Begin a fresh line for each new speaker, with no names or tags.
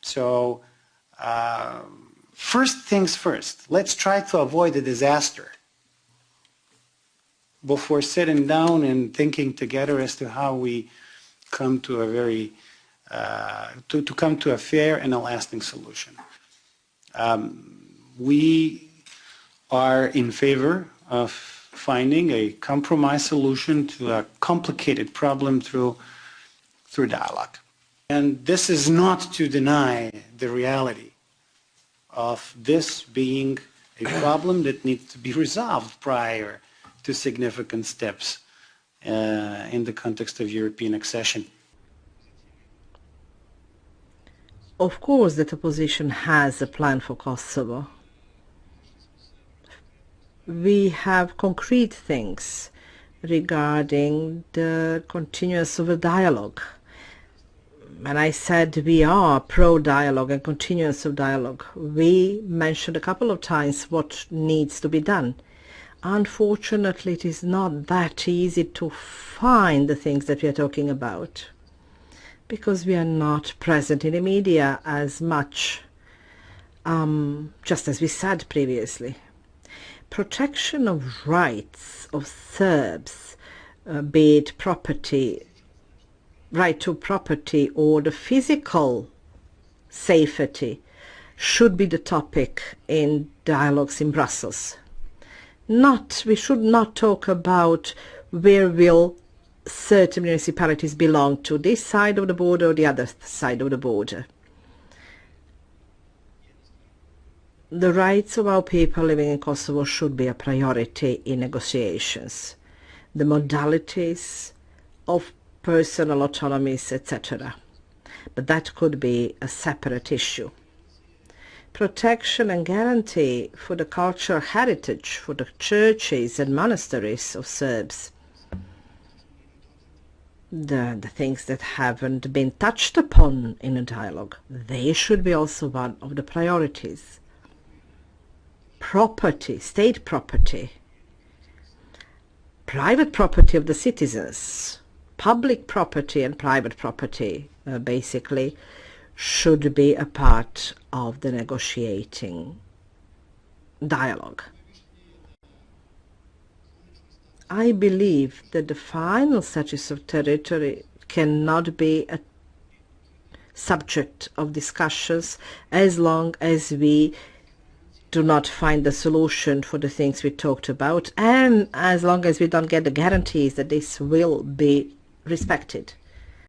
So first things first, let's try to avoid a disaster before sitting down and thinking together as to how we come to a very, to come to a fair and a lasting solution. We are in favor of finding a compromise solution to a complicated problem through dialogue. And this is not to deny the reality of this being a problem that needs to be resolved prior to significant steps in the context of European accession.
Of course, that opposition has a plan for Kosovo. We have concrete things regarding the continuance of a dialogue. When I said we are pro-dialogue and continuance of dialogue, we mentioned a couple of times what needs to be done. Unfortunately, it is not that easy to find the things that we are talking about, because we are not present in the media as much, just as we said previously. Protection of rights of Serbs, be it property, right to property, or the physical safety, should be the topic in dialogues in Brussels. We should not talk about where will certain municipalities belong to, this side of the border or the other side of the border. The rights of our people living in Kosovo should be a priority in negotiations. The modalities of personal autonomies, etc. But that could be a separate issue. Protection and guarantee for the cultural heritage, for the churches and monasteries of Serbs. The things that haven't been touched upon in a dialogue, they should be also one of the priorities. Property, state property, private property of the citizens, public property and private property, basically, should be a part of the negotiating dialogue. I believe that the final status of territory cannot be a subject of discussions as long as we do not find a solution for the things we talked about, and as long as we don't get the guarantees that this will be respected.